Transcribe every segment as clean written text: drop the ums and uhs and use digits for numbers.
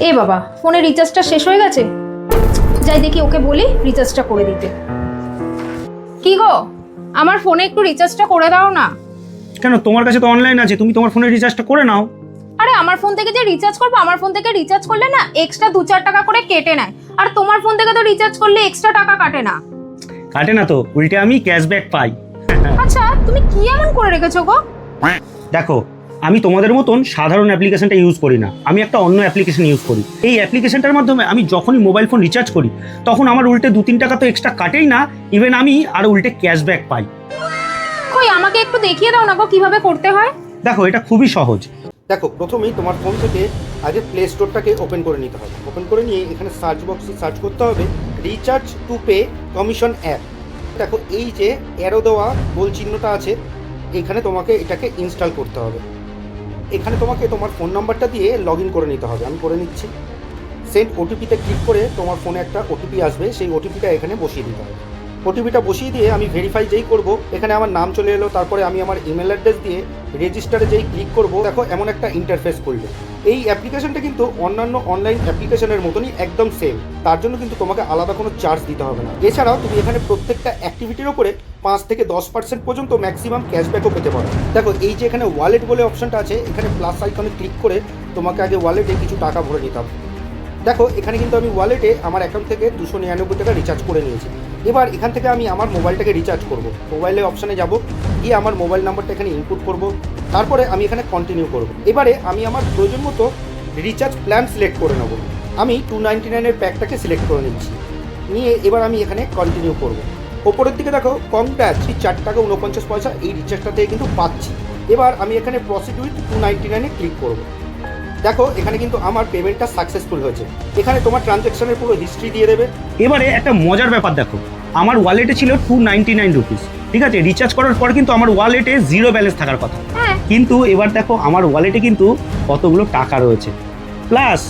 এ বাবা, ফোনে রিচার্জটা শেষ হয়ে গেছে। যাই দেখি ওকে বলি রিচার্জটা করে দিতে। কি গো, আমার ফোনে একটু রিচার্জটা করে দাও না। কেন, তোমার কাছে তো অনলাইন আছে, তুমি তোমার ফোনে রিচার্জটা করে নাও। আরে আমার ফোন থেকে যে রিচার্জ করবো, আমার ফোন থেকে রিচার্জ করলে না এক্সট্রা 2-4 টাকা করে কেটে নেয়, আর তোমার ফোন থেকে তো রিচার্জ করলে এক্সট্রা টাকা কাটে না। কাটে না তো, উল্টে আমি ক্যাশব্যাক পাই। আচ্ছা, তুমি কি এমন করে রেখেছো গো? দেখো, আমি তোমাদের মতন সাধারণ অ্যাপ্লিকেশনটা ইউজ করি না, আমি একটা অন্য অ্যাপ্লিকেশন ইউজ করি। এই অ্যাপ্লিকেশনটার মাধ্যমে আমি যখনই মোবাইল ফোন রিচার্জ করি তখন আমার উল্টে 2-3 টাকা তো এক্সট্রা কাটেই না, ইভেন আমি আর উল্টে ক্যাশব্যাক পাই। কই আমাকে একটু দেখিয়ে দাও না গো কিভাবে করতে হয়। দেখো, এটা খুবই সহজ। দেখো, প্রথমেই তোমার ফোন থেকে আগে প্লে স্টোরটাকে ওপেন করে নিতে হবে। ওপেন করে নিয়ে এখানে সার্চ বক্সে সার্চ করতে হবে recharge to pay commission app. দেখো, এই যে অ্যারো দেওয়া গোল চিহ্নটা আছে, এখানে তোমাকে এটাকে ইনস্টল করতে হবে। এখানে তোমাকে তোমার ফোন নাম্বারটা দিয়ে লগ ইন করে নিতে হবে। আমি করে নিচ্ছি। সেন্ড ওটিপিতে ক্লিক করে তোমার ফোনে একটা ওটিপি আসবে, সেই ওটিপিটা এখানে বসিয়ে দিতে হবে। ওটিপিটা বসিয়ে দিয়ে আমি ভেরিফাই যেই করব, এখানে আমার নাম চলে এলো। তারপরে আমি আমার ইমেল অ্যাড্রেস দিয়ে রেজিস্টারে যেই ক্লিক করব, দেখো এমন একটা ইন্টারফেস করবে। এই অ্যাপ্লিকেশনটা কিন্তু অন্যান্য অনলাইন অ্যাপ্লিকেশনের মতনই একদম সেম, তার জন্য কিন্তু তোমাকে আলাদা কোনো চার্জ দিতে হবে না। এছাড়াও তুমি এখানে প্রত্যেকটা অ্যাক্টিভিটির ওপরে 5 থেকে 10% পর্যন্ত ম্যাক্সিমাম ক্যাশব্যাকও পেতে পারো। দেখো, এই যে এখানে ওয়ালেট বলে অপশনটা আছে, এখানে প্লাস আইকনে ক্লিক করে তোমাকে আগে ওয়ালেটে কিছু টাকা ভরে নিতে হবে। দেখো, এখানে কিন্তু আমি ওয়ালেটে আমার অ্যাকাউন্ট থেকে 299 টাকা রিচার্জ করে নিয়েছি। এবার এখান থেকে আমি আমার মোবাইলটাকে রিচার্জ করব। মোবাইলে অপশানে যাব, গিয়ে আমার মোবাইল নাম্বারটা এখানে ইনপুট করব। তারপরে আমি এখানে কন্টিনিউ করব। এবারে আমি আমার প্রয়োজন মতো রিচার্জ প্ল্যান সিলেক্ট করে নেব। আমি 299-এর প্যাকটাকে সিলেক্ট করে নিচ্ছি। নিয়ে এবার আমি এখানে কন্টিনিউ করব। ওপরের দিকে দেখো কমপ্যাচ 4 টাকা 49 পয়সা এই রিচার্জটা থেকে কিন্তু পাচ্ছি। এবার আমি এখানে প্রসিড উইথ 299-এ ক্লিক করব। দেখো, এখানে কিন্তু আমার পেমেন্টটা সাকসেসফুল হয়েছে। এখানে তোমার ট্রানজ্যাকশনের পুরো হিস্ট্রি দিয়ে দেবে। এবারে একটা মজার ব্যাপার দেখো, আমার ওয়ালেটে ছিল 299 রুপিস, ঠিক আছে? রিচার্জ করার পর কিন্তু আমার ওয়ালেটে 0 ব্যালেন্স থাকার কথা, কিন্তু এবার দেখো আমার ওয়ালেটে কিন্তু কতগুলো টাকা রয়েছে। প্লাস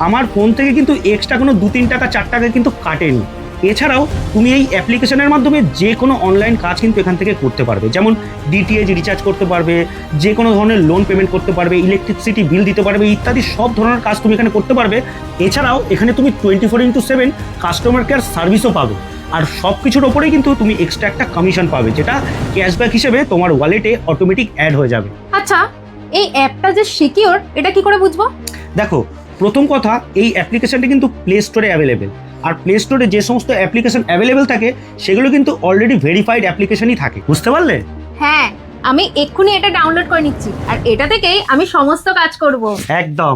আমার ফোন থেকে কিন্তু এক্সট্রা কোনো 2-3 টাকা 4 টাকা কিন্তু কাটেনি। এছাড়াও তুমি এই অ্যাপ্লিকেশনের মাধ্যমে যে কোনো অনলাইন কাজ কিন্তু এখান থেকে করতে পারবে, যেমন ডিটিএইচ রিচার্জ করতে পারবে, যে কোনো ধরনের লোন পেমেন্ট করতে পারবে, ইলেকট্রিসিটি বিল দিতে পারবে, ইত্যাদি সব ধরনের কাজ তুমি এখানে করতে পারবে। এছাড়াও এখানে তুমি 24/7 কাস্টমার কেয়ার সার্ভিসও পাবে, আর সব কিছুর ওপরেই কিন্তু তুমি এক্সট্রা একটা কমিশন পাবে, যেটা ক্যাশব্যাক হিসেবে তোমার ওয়ালেটে অটোমেটিক অ্যাড হয়ে যাবে। আচ্ছা, এই অ্যাপটা যে সিকিউর, এটা কি করে বুঝবো? দেখো, প্রথম কথা, এই অ্যাপ্লিকেশনটা কিন্তু প্লে স্টোরে অ্যাভেলেবেল, আর প্লে স্টোরে যে সমস্ত অ্যাপ্লিকেশন অ্যাভেলেবেল থাকে সেগুলো কিন্তু অলরেডি ভেরিফাইড অ্যাপ্লিকেশনই থাকে, বুঝতে পারলে? হ্যাঁ, আমি এক্ষুনি এটা ডাউনলোড করে নিচ্ছি, আর এটা থেকেই আমি সমস্ত কাজ করব। একদম।